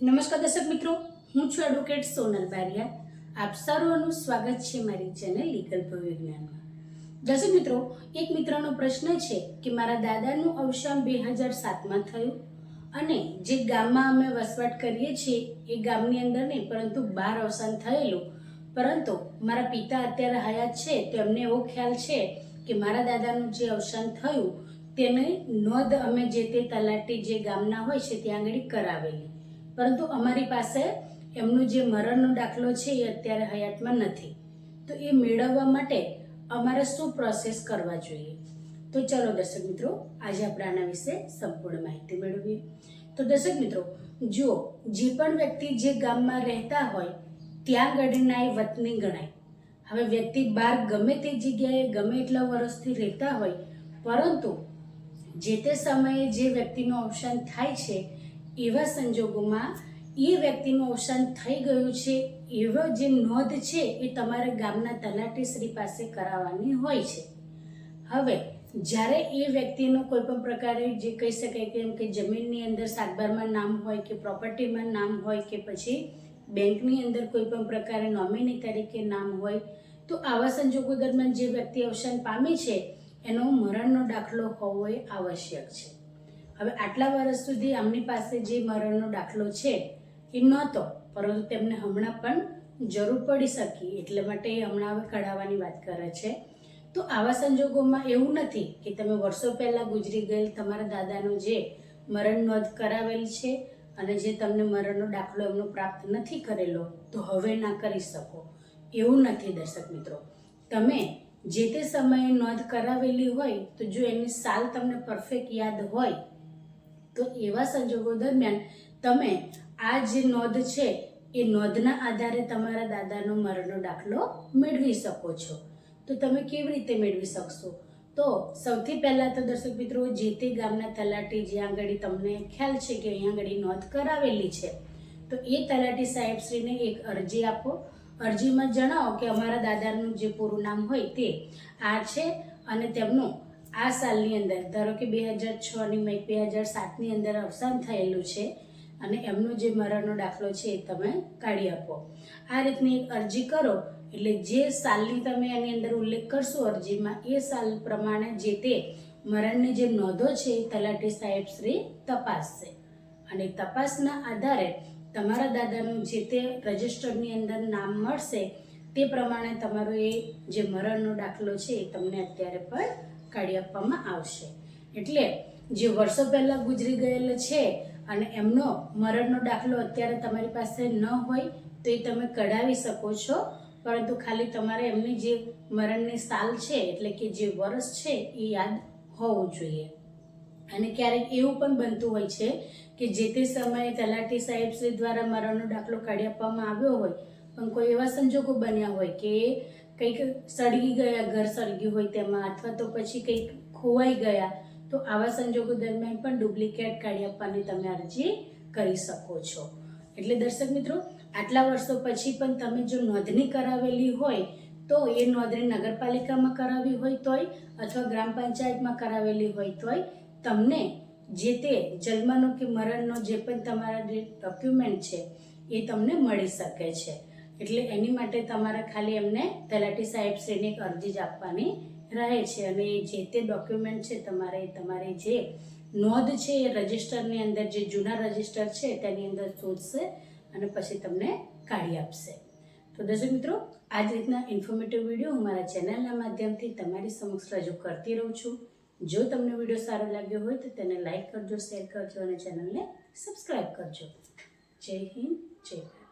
નમસ્કાર દર્શક મિત્રો, હું છું એડવોકેટ સોનલ બારિયા. આપ સર્વનું સ્વાગત છે મારી ચેનલ લીગલ ભવવિજ્ઞાનમાં. દર્શક મિત્રો, એક મિત્રનો પ્રશ્ન છે કે મારા દાદાનું અવસાન 2007માં થયું અને જે ગામમાં અમે વસવાટ કરીએ છીએ એ ગામની અંદર નહીં પરંતુ બહાર અવસાન થયેલું, પરંતુ મારા પિતા અત્યારે હયાત છે તો એમને એવો ખ્યાલ છે કે મારા દાદાનું જે અવસાન થયું તેને નોંધ અમે જે તે તલાટી જે ગામના હોય છે ત્યાં આગળ કરાવેલી, પરંતુ અમારી પાસે એમનું જે મરણનો દાખલો છે એ અત્યારે હયાતમાં નથી. તો એ મેળવવા માટે અમારે શું પ્રોસેસ કરવા જોઈએ? તો ચલો દર્શક મિત્રો, આજે આપણે આના વિશે સંપૂર્ણ માહિતી મેળવીએ. તો દર્શક મિત્રો, જુઓ, જે પણ વ્યક્તિ જે ગામમાં રહેતા હોય ત્યાં આગળના એ વતની ગણાય. હવે વ્યક્તિ બહાર ગમે તે જગ્યાએ ગમે એટલા વર્ષથી રહેતા હોય, પરંતુ જે તે સમયે જે વ્યક્તિનું અવસાન થાય છે એવા સંજોગોમાં એ વ્યક્તિનું અવસાન થઈ ગયું છે એવા જે નોંધ છે એ તમારે ગામના તલાટીશ્રી પાસે કરાવવાની હોય છે. હવે જ્યારે એ વ્યક્તિનું કોઈ પણ પ્રકારે જે કહી શકાય કે એમ કે જમીનની અંદર સાતબારમાં નામ હોય કે પ્રોપર્ટીમાં નામ હોય કે પછી બેંકની અંદર કોઈ પણ પ્રકારે નોમિની તરીકે નામ હોય, તો આવા સંજોગો દરમિયાન જે વ્યક્તિ અવસાન પામી છે એનો મરણનો દાખલો હોવો એ આવશ્યક છે. હવે આટલા વર્ષ સુધી આમની પાસે જે મરણનો દાખલો છે એ નહોતો, પરંતુ તેમને હમણાં પણ જરૂર પડી શકી, એટલે માટે એ હમણાં હવે કઢાવવાની વાત કરે છે. તો આવા સંજોગોમાં એવું નથી કે તમે વર્ષો પહેલાં ગુજરી ગયેલ તમારા દાદાનું જે મરણ નોંધ કરાવેલ છે અને જે તમને મરણનો દાખલો એમનો પ્રાપ્ત નથી કરેલો તો હવે ના કરી શકો, એવું નથી દર્શક મિત્રો. તમે જે તે સમયે નોંધ કરાવેલી હોય તો જો એની સાલ તમને પરફેક્ટ યાદ હોય તો એવા સંજોગો દરમિયાન તમે આ જે નોંધ છે એ નોંધના આધારે તમારા દાદાનો મરણનો દાખલો મેળવી શકો છો. તો તમે કેવી રીતે મેળવી શકશો? તો સૌથી પહેલાં તો દર્શક મિત્રો, જે તે ગામના તલાટી જ્યાં આગળ તમને ખ્યાલ છે કે અહીંયા આગળ નોંધ કરાવેલી છે તો એ તલાટી સાહેબશ્રીને એક અરજી આપો. અરજીમાં જણાવો કે અમારા દાદાનું જે પૂરું નામ હોય તે આ છે અને તેમનું આ સાલની અંદર, ધારો કે 2006ની મે 2007ની અંદર અવસાન થયેલું છે અને એમનો જે મરણનો દાખલો છે એ તમે કાઢી આપો. આ રીતની એક અરજી કરો એટલે જે સાલની તમે એની અંદર ઉલ્લેખ કરશો અરજીમાં, એ સાલ પ્રમાણે જે તે મરણની જે નોંધો છે એ તલાટી સાહેબશ્રી તપાસશે અને તપાસના આધારે તમારા દાદાનું જે તે રજિસ્ટરની અંદર નામ મળશે તે પ્રમાણે તમારો એ જે મરણનો દાખલો છે એ તમને અત્યારે પણ કાઢી આપવામાં આવશે. એટલે જે વર્ષો પહેલાં ગુજરી ગયેલ છે અને એમનો મરણનો દાખલો અત્યારે તમારી પાસે ન હોય તો એ તમે કઢાવી શકો છો, પરંતુ ખાલી તમારે એમની જે મરણની સાલ છે એટલે કે જે વર્ષ છે એ યાદ હોવું જોઈએ. અને ક્યારેક એવું પણ બનતું હોય છે કે જે તે સમયે તલાટી સાહેબશ્રી દ્વારા મરણનો દાખલો કાઢી આપવામાં આવ્યો હોય પણ કોઈ એવા સંજોગો બન્યા હોય કે કંઈક સળગી ગયા, ઘર સળગ્યું હોય તેમાં, અથવા તો પછી કંઈક ખોવાઈ ગયા, તો આવા સંજોગો દરમિયાન પણ ડુપ્લિકેટ કાઢી આપવાની તમે અરજી કરી શકો છો. એટલે દર્શક મિત્રો, આટલા વર્ષો પછી પણ તમે જો નોંધણી કરાવેલી હોય તો એ નોંધણી નગરપાલિકામાં કરાવી હોય તોય અથવા ગ્રામ પંચાયતમાં કરાવેલી હોય તોય તમને જે તે જન્મનો કે મરણનો જે પણ તમારા જે ડોક્યુમેન્ટ છે એ તમને મળી શકે છે. એટલે એની માટે તમારે ખાલી એમને તલાટી સાહેબશ્રીને એક અરજી જ આપવાની રહે છે અને જે તે ડોક્યુમેન્ટ છે તમારે જે નોંધ છે એ રજિસ્ટરની અંદર, જે જૂના રજિસ્ટર છે તેની અંદર શોધશે અને પછી તમને કાઢી આપશે. તો દર્શક મિત્રો, આ જ રીતના ઇન્ફોર્મેટિવ વિડીયો હું મારા ચેનલના માધ્યમથી તમારી સમક્ષ રજૂ કરતી રહું છું. જો તમને વિડીયો સારો લાગ્યો હોય તો તેને લાઈક કરજો, શેર કરજો અને ચેનલને સબસ્ક્રાઈબ કરજો. જય હિન્દ, જય ભારત.